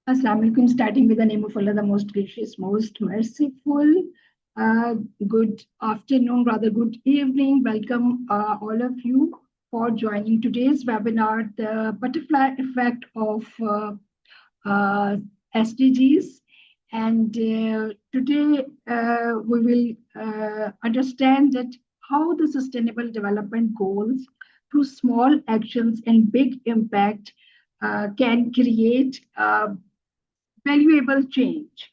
Assalamu alaikum, starting with the name of Allah, the most gracious, most merciful. Uh, Good afternoon, rather good evening. Welcome, all of you, for joining today's webinar, The Butterfly Effect of uh, SDGs. And today we will understand that how the Sustainable Development Goals, through small actions and big impact, can create valuable change.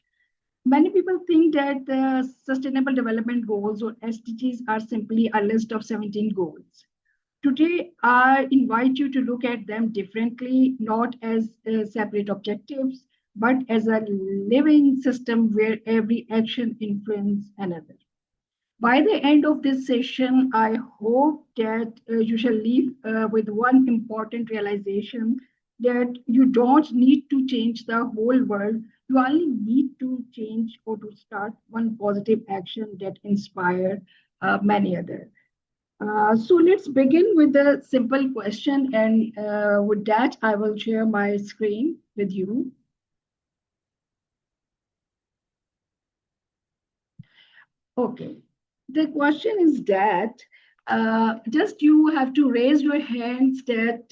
Many people think that the Sustainable Development Goals, or SDGs, are simply a list of 17 goals. Today, I invite you to look at them differently, not as separate objectives, but as a living system where every action influences another. By the end of this session, I hope that you shall leave with one important realization, that you don't need to change the whole world. You only need to change or to start one positive action that inspire many others. So let's begin with a simple question. And with that, I will share my screen with you. Okay. The question is that just you have to raise your hands that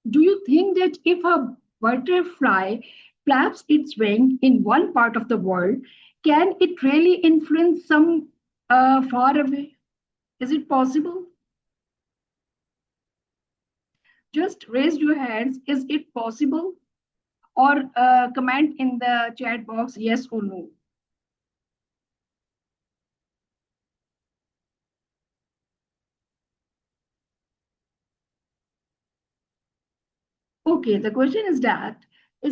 do you think that if a butterfly flaps its wing in one part of the world, can it really influence some far away? Is it possible? Just raise your hands. Is it possible? Or comment in the chat box yes or no. Okay, the question is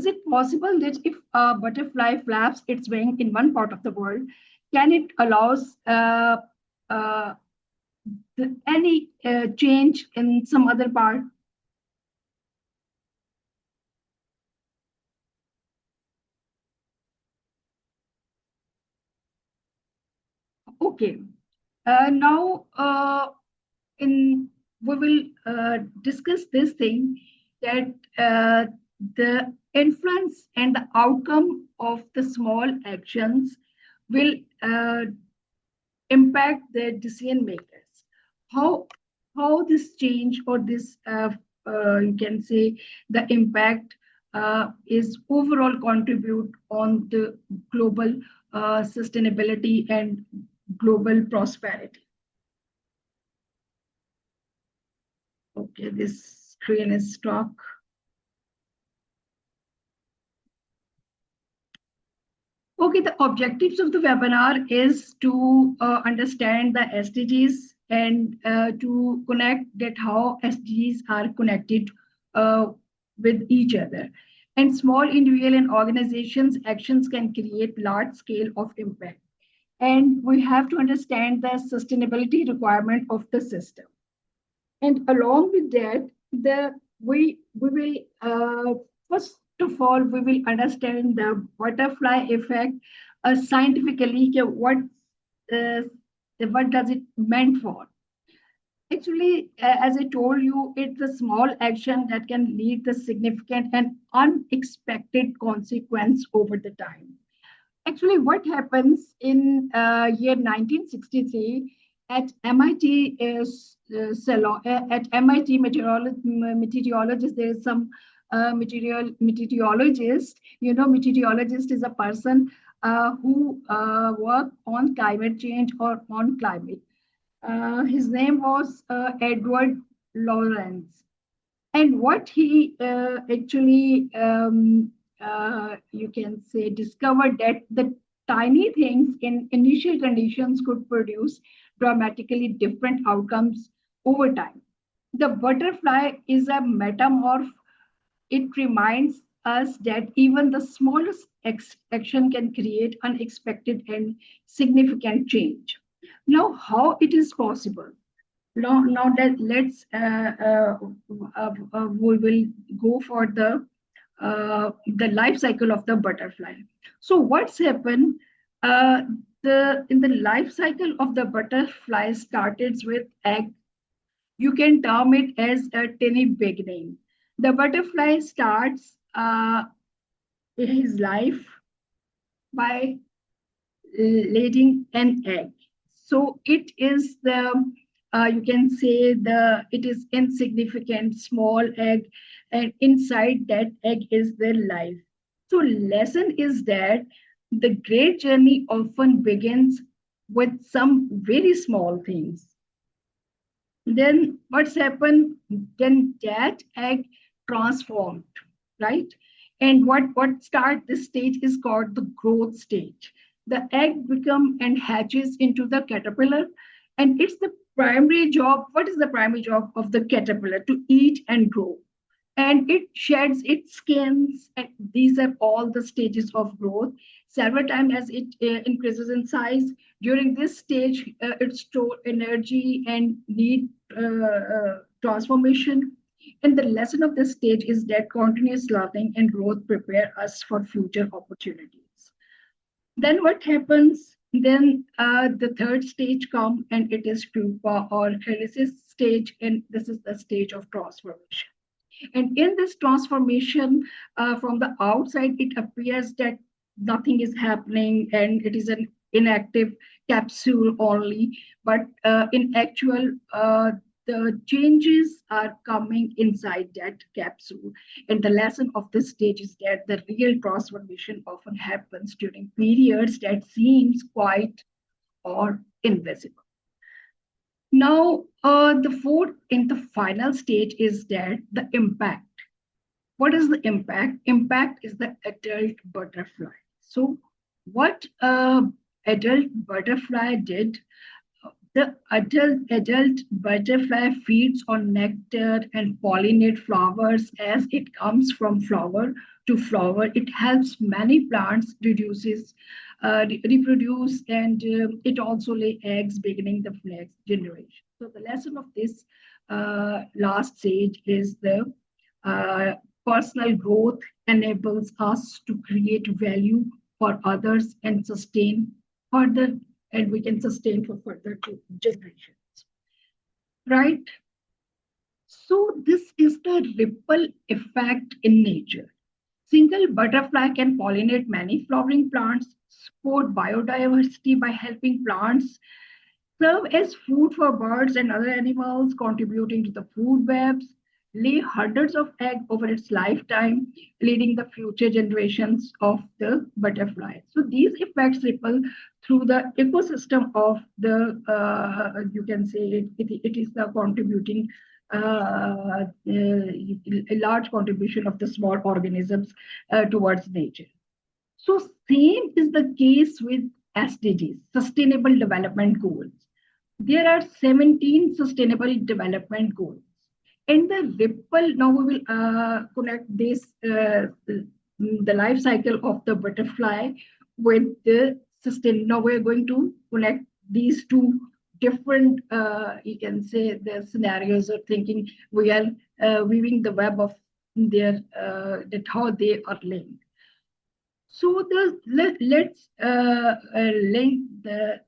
it possible that if a butterfly flaps its wing in one part of the world, can it allows uh, any change in some other part? Okay, now in we will discuss this thing, that the influence and the outcome of the small actions will impact the decision makers. How how this change, or this you can say the impact is overall contribute on the global sustainability and global prosperity. Okay, this screen is stuck. Okay, the objectives of the webinar is to understand the SDGs, and to connect that how SDGs are connected uh, with each other. And small individual and organizations actions can create large scale of impact. And we have to understand the sustainability requirement of the system. And along with that, we will first of all we will understand the butterfly effect scientifically. Uh, what does it meant for? Actually, as I told you, it's a small action that can lead to significant and unexpected consequence over the time. Actually, what happens in year 1963 at MIT is at MIT meteorologist, there is some meteorologist. You know, meteorologist is a person who work on climate change or on climate. His name was Edward Lawrence. And what he actually, you can say, discovered that the tiny things in initial conditions could produce dramatically different outcomes over time. The butterfly is a metamorph. It reminds us that even the smallest action can create unexpected and significant change. Now, how it is possible? Now that let's we will go for the life cycle of the butterfly. So what's happened? Uh, the in the life cycle of the butterfly started with egg. You can term it as a tiny beginning. The butterfly starts his life by laying an egg. So it is the you can say it is insignificant small egg, and inside that egg is their life. So lesson is that the great journey often begins with some very small things. Then what's happened? Then that egg transformed, right? And what start this stage is called the growth stage. The egg become and hatches into the caterpillar, and it's the primary job. What is the primary job of the caterpillar? To eat and grow, and it sheds its skins. And these are all the stages of growth. Several times as it increases in size, during this stage, it store energy and need transformation. And the lesson of this stage is that continuous learning and growth prepare us for future opportunities. Then what happens? Then the third stage comes, and it is pupa or chrysalis stage, and this is the stage of transformation. And in this transformation, from the outside, it appears that nothing is happening and it is an inactive capsule only. But in actual, the changes are coming inside that capsule. And the lesson of this stage is that the real transformation often happens during periods that seems quiet or invisible. Now, the fourth and the final stage is that the impact. What is the impact? Impact is the adult butterfly. So, what adult butterfly did, the adult butterfly feeds on nectar and pollinate flowers as it comes from flower to flower. It helps many plants reproduce, and it also lay eggs, beginning the next generation. So the lesson of this last stage is the uh, personal growth enables us to create value for others and sustain further, and we can sustain for further generations, right? So this is the ripple effect in nature. Single butterfly can pollinate many flowering plants, support biodiversity by helping plants serve as food for birds and other animals, contributing to the food webs, lay hundreds of eggs over its lifetime, leading the future generations of the butterfly. So these effects ripple through the ecosystem of the, you can say it is the contributing a large contribution of the small organisms towards nature. So same is the case with SDGs, Sustainable Development Goals. There are 17 Sustainable Development Goals. And the ripple, now we will connect this, the life cycle of the butterfly with the sustain. Now we're going to connect these two different, you can say, the scenarios of thinking. We are weaving the web of their, that how they are linked. So let's link the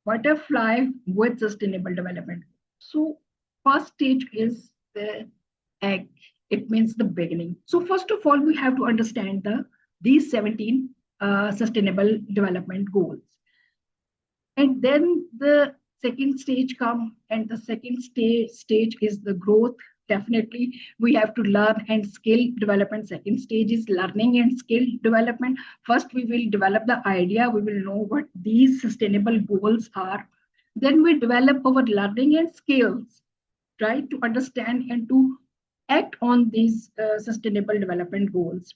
butterfly with sustainable development. So first stage is the egg. It means the beginning. So first of all, we have to understand these 17 sustainable development goals. And then the second stage come, and the second stage is the growth. Definitely we have to learn and skill development. Second stage is learning and skill development. First we will develop the idea, we will know what these sustainable goals are. Then we develop our learning and skills, right, to understand and to act on these sustainable development goals.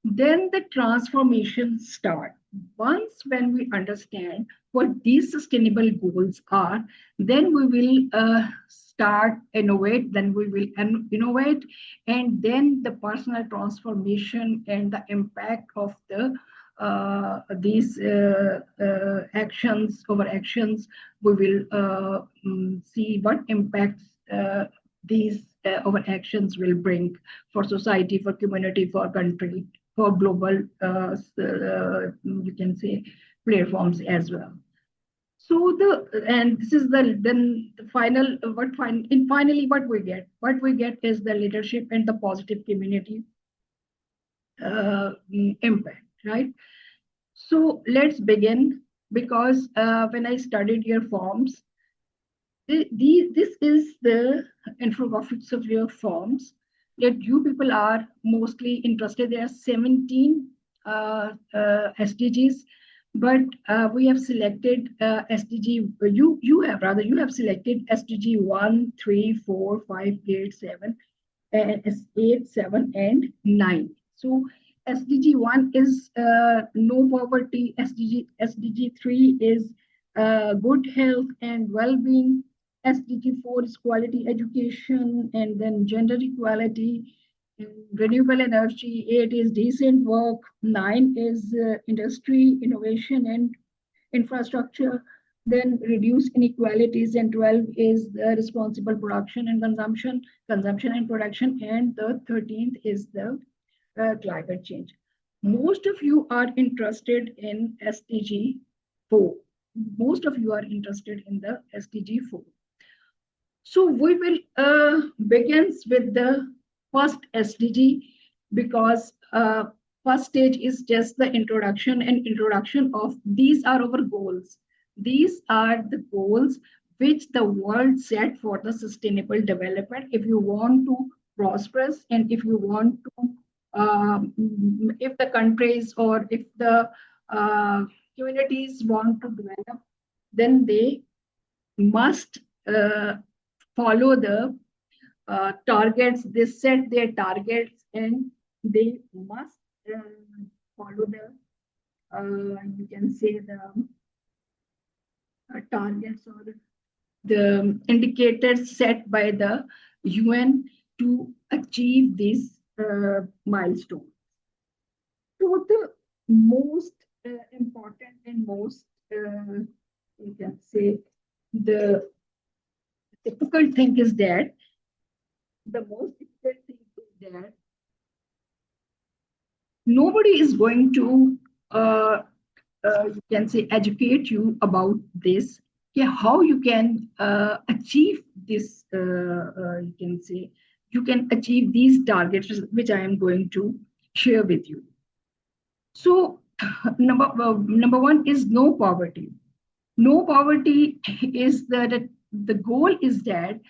Then the transformation start. Once when we understand what these sustainable goals are, then we will start innovate, then we will innovate, and then the personal transformation and the impact of these actions over actions, we will see what impacts these our actions will bring for society, for community, for country, for global, you can say, platforms as well. So and this is the final finally what we get is the leadership and the positive community. impact, right? So let's begin, because when I studied your forms, this is the infographics of your forms that you people are mostly interested. There are 17 SDGs, but we have selected SDG. You have selected SDG 1, 3, 4, 5, 8, 7, and 8, 7, and 9. So SDG 1 is no poverty. SDG 3 is good health and well-being. SDG 4 is quality education, and then gender equality, and renewable energy. 8 is decent work. 9 is industry, innovation, and infrastructure. Then reduce inequalities, and 12 is the responsible production and consumption and production, and the 13th is the climate change. Most of you are interested in SDG 4. Most of you are interested in the SDG 4. So we will begin with the first SDG, because first stage is just the introduction of these are our goals. These are the goals which the world set for the sustainable development. If you want to prosperous, and if you want to, if the countries or if the communities want to develop, then they must follow the targets. They set their targets, and they must follow the, you can say, the targets or the indicators set by the UN to achieve these milestones. So the most important and most, you can say, the difficult thing is that nobody is going to, you can say, educate you about this. Yeah, how you can achieve this, you can say, you can achieve these targets, which I am going to share with you. So number one is no poverty. No poverty is the goal is that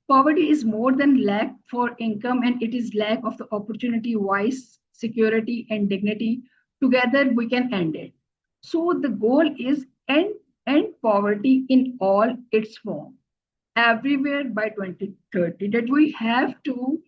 poverty is more than lack for income, and it is lack of the opportunity, wise, security, and dignity. Together we can end it. So the goal is end poverty in all its form, everywhere by 2030. That we have to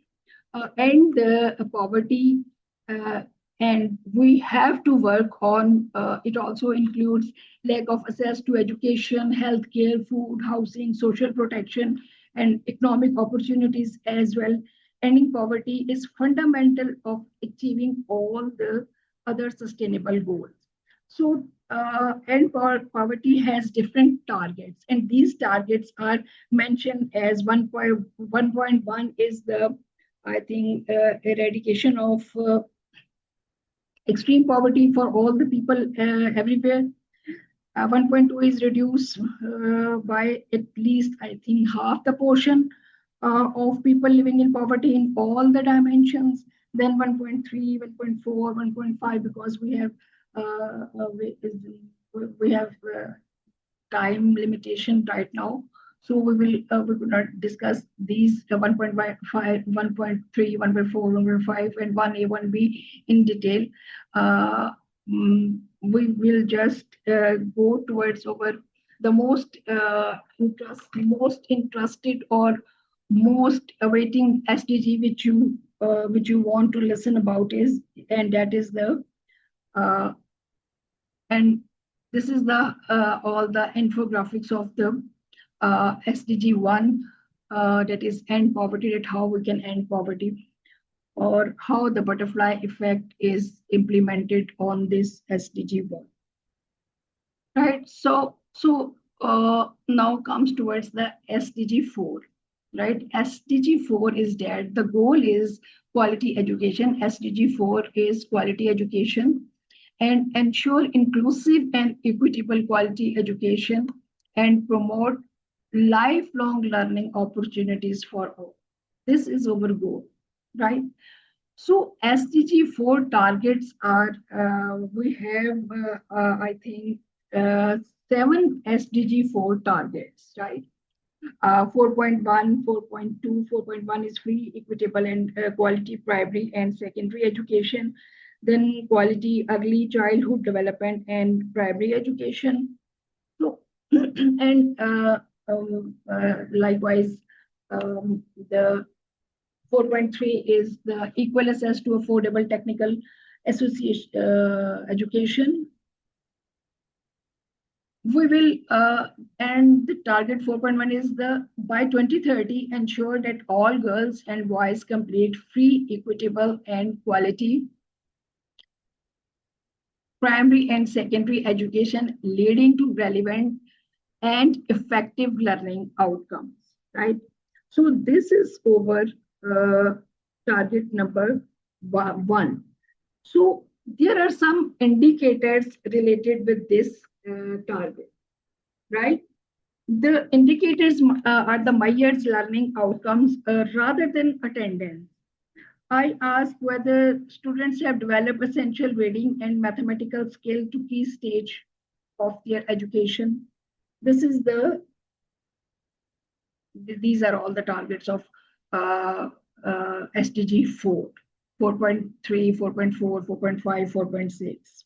end the poverty, uh, and we have to work on, it also includes lack of access to education, healthcare, food, housing, social protection, and economic opportunities as well. Ending poverty is fundamental of achieving all the other sustainable goals. So end poverty has different targets, and these targets are mentioned as 1.1 is the, I think, eradication of extreme poverty for all the people everywhere. 1.2 is reduced by at least, I think, half the portion of people living in poverty in all the dimensions. Then 1.3, 1.4, 1.5, because we have we have time limitation right now. So we will not discuss these 1.5, 1.3, 1.4, 1.5, and 1A, 1B in detail. We will just go towards over the most most interested or most awaiting SDG which you want to listen about is, and that is the and this is the all the infographics of the SDG 1, that is end poverty, that how we can end poverty, or how the butterfly effect is implemented on this SDG 1. Right. So now comes towards the SDG 4. Right. SDG 4 is that the goal is quality education. SDG 4 is quality education, and ensure inclusive and equitable quality education, and promote lifelong learning opportunities for all. This is our goal, right? So SDG 4 targets are, we have, I think, 7 SDG 4 targets, right? 4.1, 4.2, 4.1 is free, equitable, and quality primary and secondary education. Then quality early childhood development and primary education. So, and likewise, the 4.3 is the equal access to affordable technical association education. We will, and the target 4.1 is the by 2030 ensure that all girls and boys complete free, equitable, and quality primary and secondary education, leading to relevant and effective learning outcomes, right? So this is over target number 1. So there are some indicators related with this target, right? The indicators are the Myers learning outcomes rather than attendance. I ask whether students have developed essential reading and mathematical skill to key stage of their education. This is these are all the targets of SDG 4, 4.3, 4.4, 4.5, 4.6.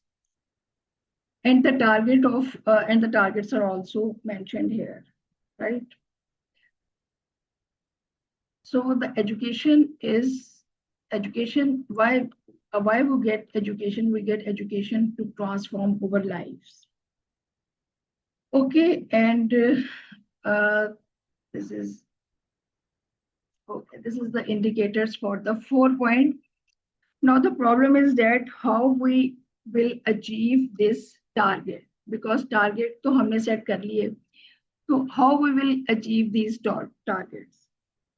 And the target of and the targets are also mentioned here, right? So the education is education. Why we get education? We get education to transform our lives. Okay, and this is okay. This is the indicators for the 4 point. Now the problem is that how we will achieve this target, because target to हमने set कर लिए. So how we will achieve these targets?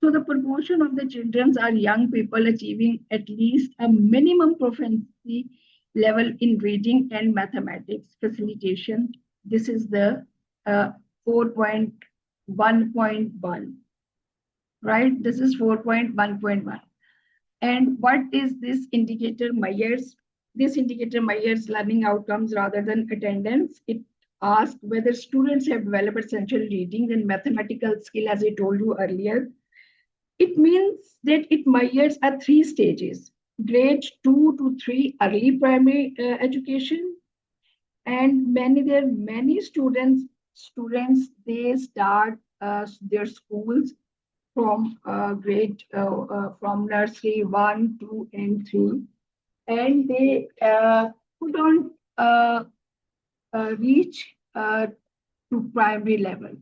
So the proportion of the children are young people achieving at least a minimum proficiency level in reading and mathematics facilitation. This is the 4.1.1, right? This is 4.1.1. And what is this indicator Myers? This indicator Myers learning outcomes rather than attendance. It asks whether students have developed essential reading and mathematical skill, as I told you earlier. It means that it measures at 3 stages: grade 2 to 3 early primary education, and there are many students they start their schools from from nursery 1, 2, and 3, and they could not reach to primary level.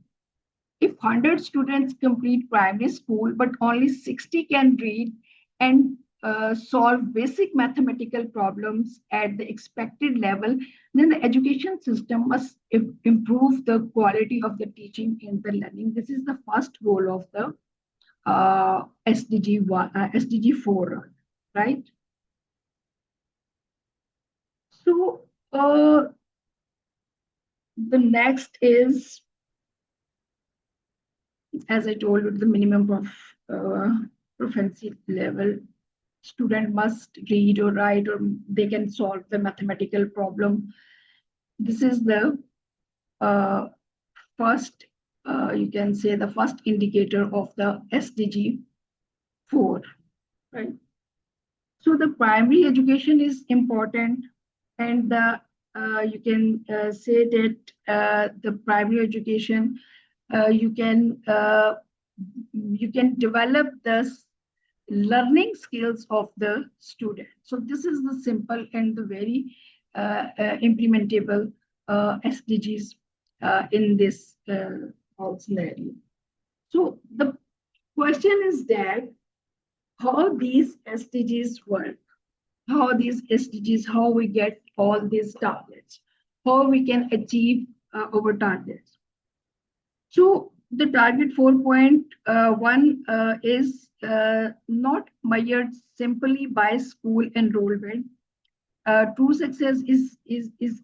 If 100 students complete primary school, but only 60 can read and solve basic mathematical problems at the expected level, then the education system must improve the quality of the teaching and the learning. This is the first goal of the SDG 4, right? So the next is, as I told you, the minimum proficiency level. Student must read or write, or they can solve the mathematical problem. This is the first, you can say the first indicator of the SDG 4, right? So the primary education is important, and you can say that the primary education you can develop the learning skills of the student. So this is the simple and the very implementable SDGs in this whole scenario. So the question is that how these SDGs work, how these SDGs, how we get all these targets, how we can achieve our targets. So the target 4.1 is not measured simply by school enrollment. True success is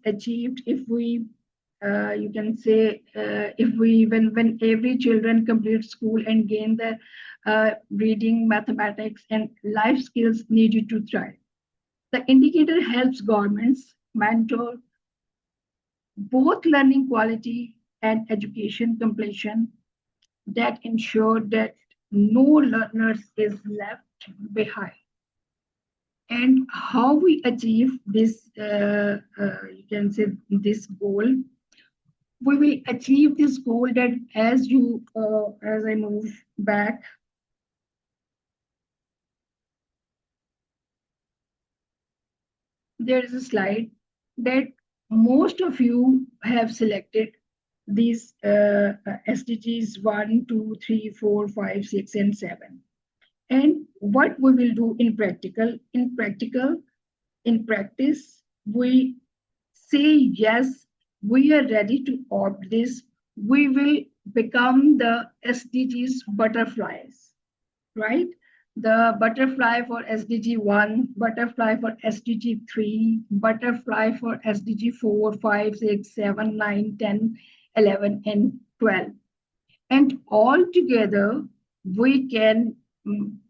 achieved if we you can say, if we when every children complete school and gain the reading, mathematics, and life skills needed to thrive. The indicator helps governments mentor both learning quality and education completion that ensure that no learners is left behind. And how we achieve this, you can say, this goal. We will achieve this goal that as I move back, there is a slide that most of you have selected these SDGs 1, 2, 3, 4, 5, 6, and 7. And what we will do in practice, we say yes, we are ready to opt this. We will become the SDGs butterflies, right? The butterfly for SDG 1, butterfly for SDG 3, butterfly for SDG 4, 5, 6, 7, 9, 10, 11, and 12. And all together, we can,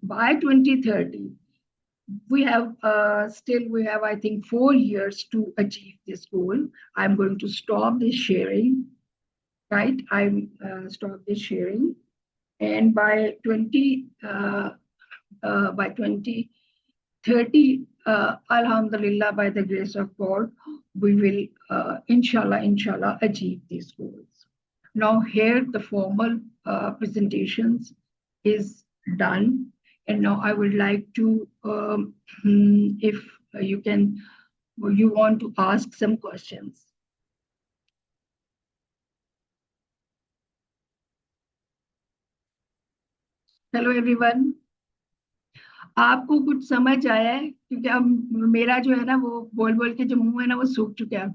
by 2030, we have I think 4 years to achieve this goal. I'm going to stop this sharing, right? I'm stop this sharing, and by 2030, alhamdulillah, by the grace of God, we will inshallah achieve these goals. Now here the formal presentations is done, and now I would like to, if you want to ask some questions. Hello everyone. आपको कुछ समझ आया है? क्योंकि अब मेरा जो है ना, वो बोल बोल के जो मुंह है ना, वो सूख चुका है,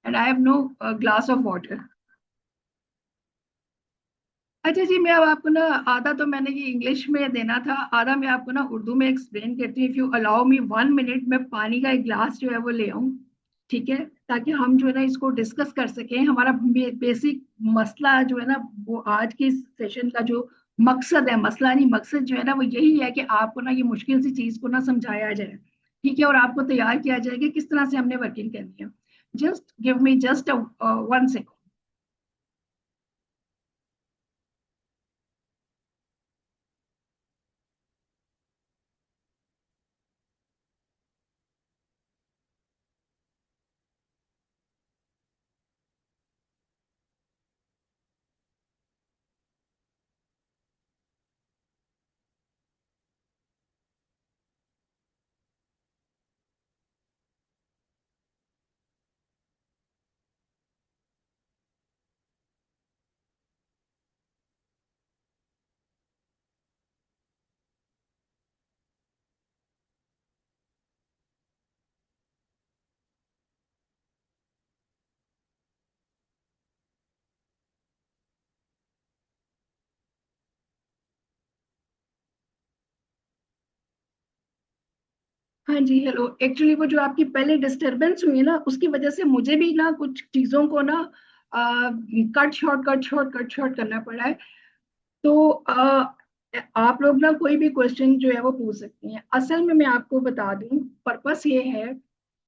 and I have no glass of water. अच्छा जी, मैं अब आपको ना, आधा तो मैंने ये इंग्लिश में देना था, आधा मैं आपको ना उर्दू में एक्सप्लेन करती हूँ. If you allow me 1 minute, मैं पानी का एक ग्लास जो है वो ले आऊँ, ठीक है, ताकि हम जो है ना इसको डिस्कस कर सकें. हमारा बेसिक मसला जो है ना, वो आज के सेशन का जो मकसद है, मसला नहीं, मकसद जो है ना, वो यही है कि आपको ना ये मुश्किल सी चीज को ना समझाया जाए, ठीक है, और आपको तैयार किया जाए कि किस तरह से हमने वर्किंग करनी है. Just give me just 1 second. हाँ जी, हेलो. एक्चुअली वो जो आपकी पहले डिस्टरबेंस हुई ना, उसकी वजह से मुझे भी ना कुछ चीजों को ना कट शॉर्ट करना पड़ा है. तो आप लोग ना कोई भी क्वेश्चन जो है वो पूछ सकती हैं. असल में मैं आपको बता दूं, पर्पस ये है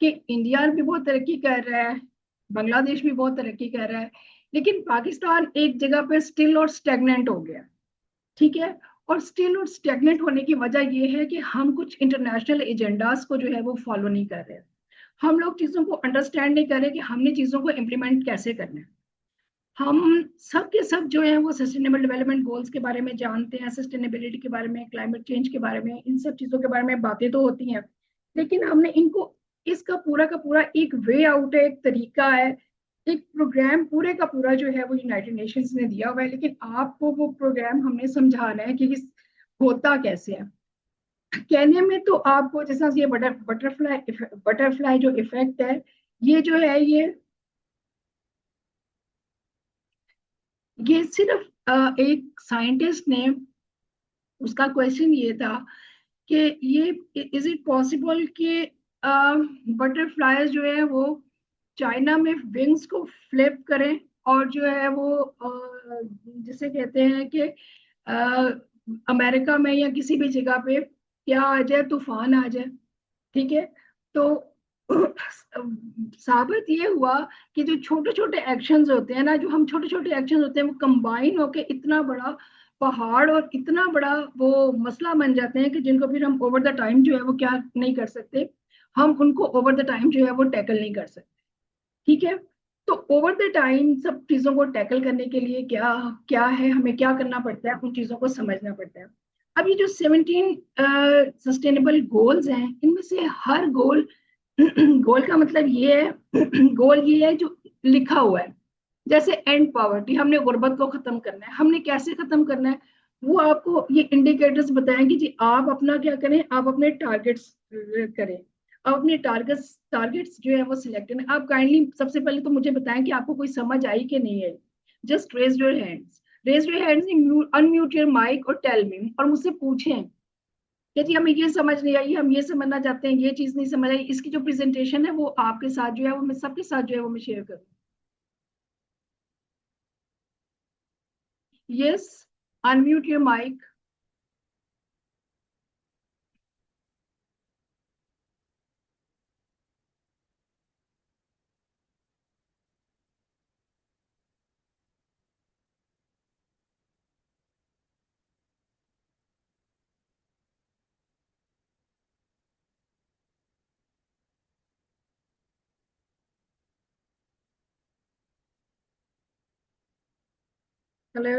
कि इंडिया भी बहुत तरक्की कर रहा है, बांग्लादेश भी बहुत तरक्की कर रहा है, लेकिन पाकिस्तान एक जगह पे स्टिल और स्टेगनेंट हो गया, ठीक है. और स्टिल और स्टेगनेंट होने की वजह ये है कि हम कुछ इंटरनेशनल एजेंडास को जो है वो फॉलो नहीं कर रहे. हम लोग चीजों को अंडरस्टैंड नहीं कर रहे कि हमने चीजों को इम्प्लीमेंट कैसे करना है. हम सब के सब जो है वो सस्टेनेबल डेवलपमेंट गोल्स के बारे में जानते हैं, सस्टेनेबिलिटी के बारे में, क्लाइमेट चेंज के बारे में, इन सब चीजों के बारे में बातें तो होती हैं, लेकिन हमने इनको, इसका पूरा का पूरा एक वे आउट है, एक तरीका है, एक प्रोग्राम पूरे का पूरा जो है वो यूनाइटेड नेशंस ने दिया हुआ है, लेकिन आपको वो प्रोग्राम हमने समझाना है कि होता कैसे है. कहने में तो आपको जैसा ये बटरफ्लाई जो इफेक्ट है, ये जो है, ये सिर्फ एक साइंटिस्ट ने, उसका क्वेश्चन ये था कि ये, इज इट पॉसिबल कि बटरफ्लाईज जो है वो चाइना में विंग्स को फ्लिप करें और जो है वो जिसे कहते हैं कि अमेरिका में या किसी भी जगह पे क्या आ जाए, तूफान आ जाए। ठीक है। तो साबित ये हुआ कि जो छोटे छोटे एक्शंस होते हैं ना, जो हम छोटे छोटे एक्शंस होते हैं, वो कंबाइन होके इतना बड़ा पहाड़ और इतना बड़ा वो मसला बन जाते हैं कि जिनको फिर हम ओवर द टाइम जो है वो क्या नहीं कर सकते, हम उनको ओवर द टाइम जो है वो टैकल नहीं कर सकते। ठीक है। तो ओवर द टाइम सब चीजों को टैकल करने के लिए क्या क्या है, हमें क्या करना पड़ता है, उन चीजों को समझना पड़ता है। अब ये जो 17 सस्टेनेबल गोल्स हैं, इनमें से हर गोल गोल का मतलब ये है गोल ये है जो लिखा हुआ है। जैसे एंड पावर्टी, हमने गुर्बत को खत्म करना है, हमने कैसे खत्म करना है, वो आपको ये इंडिकेटर्स बताएंगे जी। आप अपना क्या करें, आप अपने टारगेट्स करें, आप अपने टारगेट्स जो है वो सिलेक्ट करें। आप काइंडली सबसे पहले तो मुझे बताएं कि आपको कोई समझ आई कि नहीं है। Just raise your hands, unmute your mic और टेल मी, और मुझसे पूछें कि जी हमें ये समझ नहीं आई, हम ये समझना चाहते हैं, ये चीज नहीं समझ आई। इसकी जो प्रेजेंटेशन है वो आपके साथ जो है वो मैं सबके साथ जो है वो मैं शेयर करूँ। Yes, unmute your mic. Hello.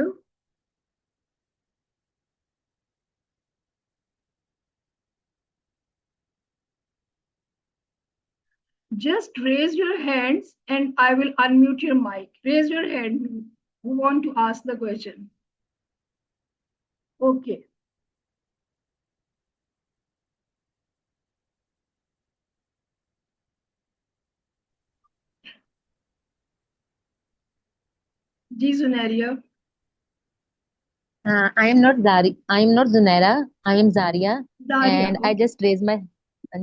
Just raise your hands and I will unmute your mic. Raise your hand who want to ask the question. Okay. जी Sunairiya. I am not Zari. I am not Zunaira. I am Zaria, Dariya, and I okay. just raised my.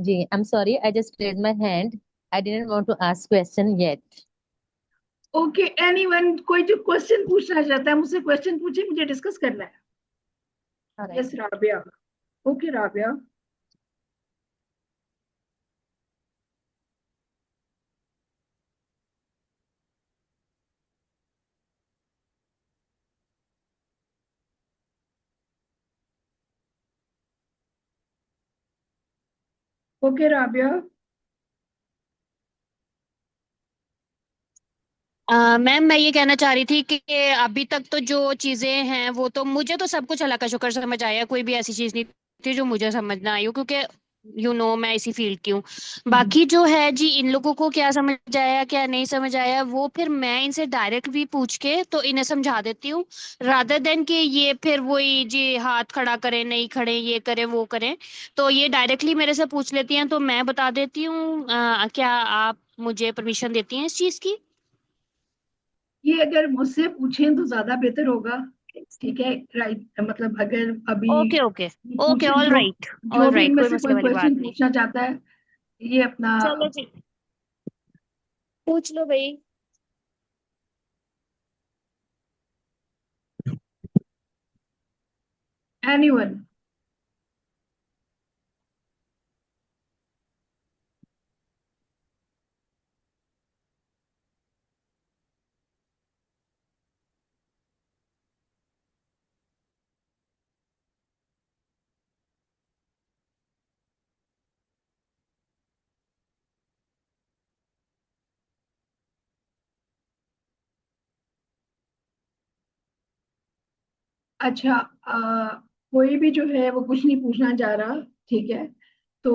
Ji, I'm sorry. I just raised my hand. I didn't want to ask question yet. Okay, anyone, कोई जो question पूछना चाहता है मुझसे question पूछे, मुझे discuss करना है। All right. Yes Rabia. Okay Rabia. Okay Rabia. Ma'am मैं ये कहना चाह रही थी कि अभी तक तो जो चीजें हैं वो तो मुझे तो सब कुछ अल्लाह का शुक्र समझ आया, कोई भी ऐसी चीज नहीं थी जो मुझे समझ ना आई हो, क्योंकि मैं इसी फील्ड की हूँ। बाकी जो है जी, इन लोगों को क्या समझ आया क्या नहीं समझ आया वो फिर मैं इनसे डायरेक्ट भी पूछ के तो इन्हें समझा देती हूँ, रादर देन कि ये फिर वही जी हाथ खड़ा करें नहीं खड़े ये करें वो करें। तो ये डायरेक्टली मेरे से पूछ लेती हैं तो मैं बता देती हूँ। क्या आप मुझे परमिशन देती हैं इस चीज की? ये अगर मुझसे पूछें तो ज्यादा बेहतर होगा। ठीक है। राइट, मतलब अगर अभी ओके ओके। ओके, पूछे ऑल जो राइट। जो ऑल भी राइट, इनमें कोई से मसले कोई वाली बात क्वेश्चन नहीं। पूछना चाहता है, ये अपना। चलो जी, पूछ लो भाई। एनीवन। अच्छा, कोई भी जो है वो कुछ नहीं पूछना चाह रहा। ठीक है। तो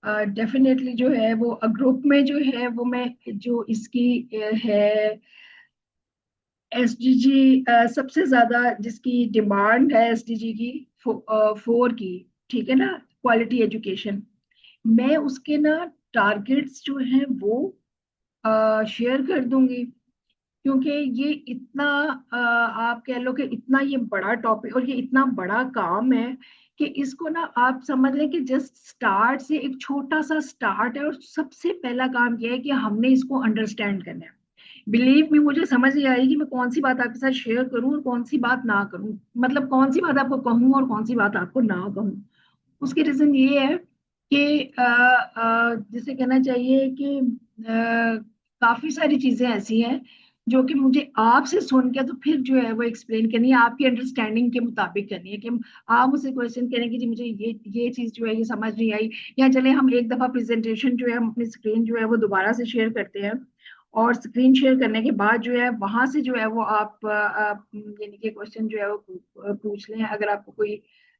डेफिनेटली जो है वो ग्रुप में जो है वो मैं जो इसकी है एसडीजी, सबसे ज्यादा जिसकी डिमांड है एसडीजी की, 4 की। ठीक है ना, क्वालिटी एजुकेशन। मैं उसके ना टारगेट्स जो हैं वो शेयर कर दूंगी, क्योंकि ये इतना आप कह लो कि इतना ये बड़ा टॉपिक और ये इतना बड़ा काम है कि इसको ना आप समझ लें कि जस्ट स्टार्ट से एक छोटा सा स्टार्ट है, और सबसे पहला काम यह है कि हमने इसको अंडरस्टैंड करना है। बिलीव में मुझे समझ नहीं आई कि मैं कौन सी बात आपके साथ शेयर करूं और कौन सी बात ना करूं, मतलब कौन सी बात आपको कहूं और कौन सी बात आपको ना कहूं। उसकी रीजन ये है कि जिसे कहना चाहिए कि काफी सारी चीजें ऐसी हैं जो कि मुझे आपसे सुन के तो फिर जो है वो एक्सप्लेन करनी है, आपकी अंडरस्टैंडिंग के मुताबिक करनी है। कि आप मुझसे क्वेश्चन करें कि जी मुझे ये चीज जो है ये समझ नहीं आई, या चले हम एक दफा प्रेजेंटेशन जो है हम अपनी स्क्रीन जो है वो दोबारा से शेयर करते हैं, और स्क्रीन शेयर करने के बाद जो है वहां से जो है वो आप यानी कि क्वेश्चन जो है वो पूछ लें, अगर आपको कोई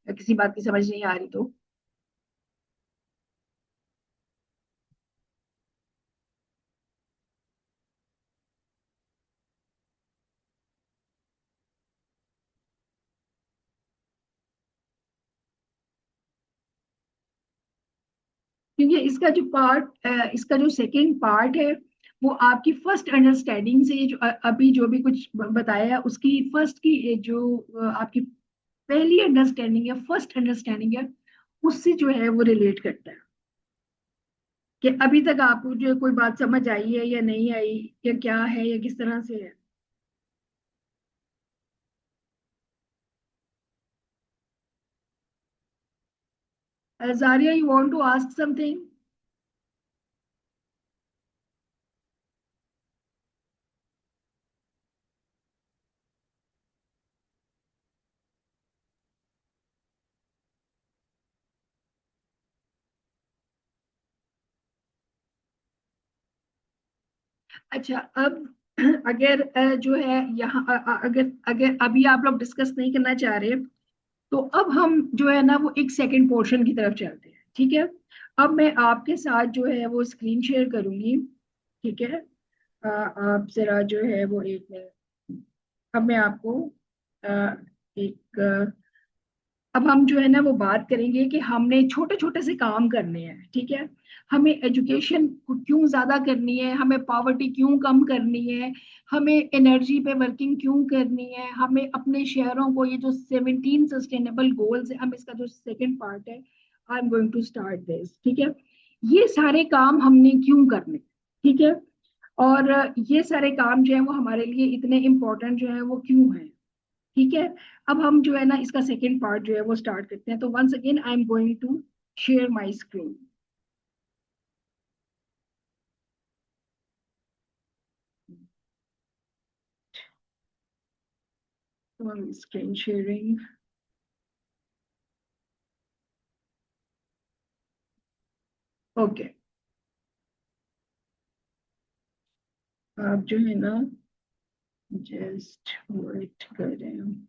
किसी बात की समझ नहीं आ रही तो। क्योंकि इसका जो सेकंड पार्ट है वो आपकी फर्स्ट अंडरस्टैंडिंग से, जो अभी जो भी कुछ बताया है उसकी फर्स्ट की जो आपकी पहली अंडरस्टैंडिंग है, फर्स्ट अंडरस्टैंडिंग है, उससे जो है वो रिलेट करता है कि अभी तक आपको जो कोई बात समझ आई है या नहीं आई, या क्या है या किस तरह से है। Zariya, you want to ask something? अच्छा, अब अगर जो है यहाँ अगर अगर अभी आप लोग डिस्कस नहीं करना चाह रहे, तो अब हम जो है ना वो एक सेकंड पोर्शन की तरफ चलते हैं, ठीक है। अब मैं आपके साथ जो है वो स्क्रीन शेयर करूंगी, ठीक है। आप जरा जो है वो एक मिनट, अब मैं आपको एक अब हम जो है ना वो बात करेंगे कि हमने छोटे छोटे से काम करने हैं, ठीक है। हमें एजुकेशन क्यों ज्यादा करनी है, हमें पॉवर्टी क्यों कम करनी है, हमें एनर्जी पे वर्किंग क्यों करनी है, हमें अपने शहरों को, ये जो 17 सस्टेनेबल गोल्स है, हम इसका जो सेकंड पार्ट है, I am going to start this, ठीक है। ये सारे काम हमने क्यों करने, ठीक है। और ये सारे काम जो है वो हमारे लिए इतने इंपॉर्टेंट जो है वो क्यों है, ठीक है। अब हम जो है ना इसका सेकेंड पार्ट जो है वो स्टार्ट करते हैं। तो once again I am going to share my screen, screen sharing. Okay, आप जो है ना जस्ट वेट करें।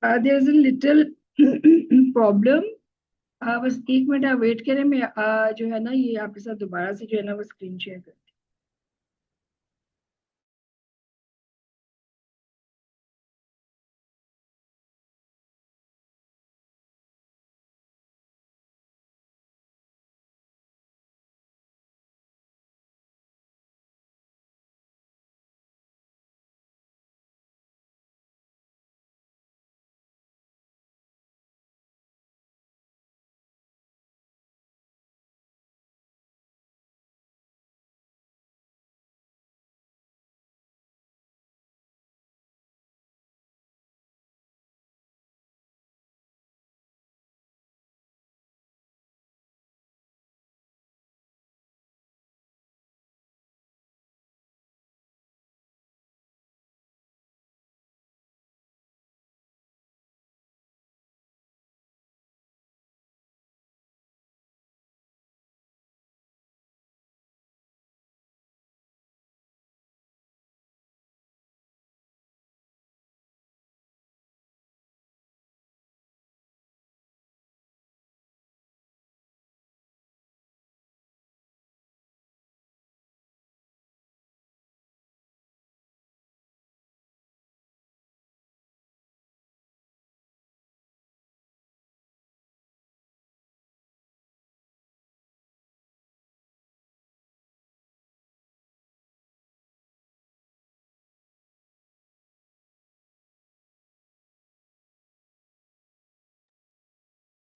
There is a little problem, बस एक मिनट आप वेट करें, मैं जो है ना ये आपके साथ दोबारा से जो है ना वो स्क्रीन शेयर कर।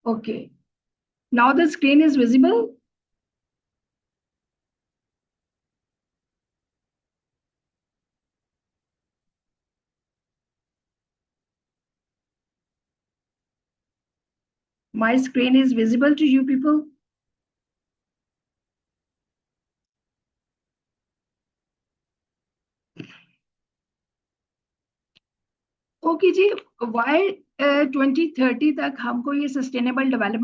Okay. Now the screen is visible. My screen is visible to you people. Okay जी, वाई 2030 तक हमको ये सस्टेनेबल डेवलपमेंट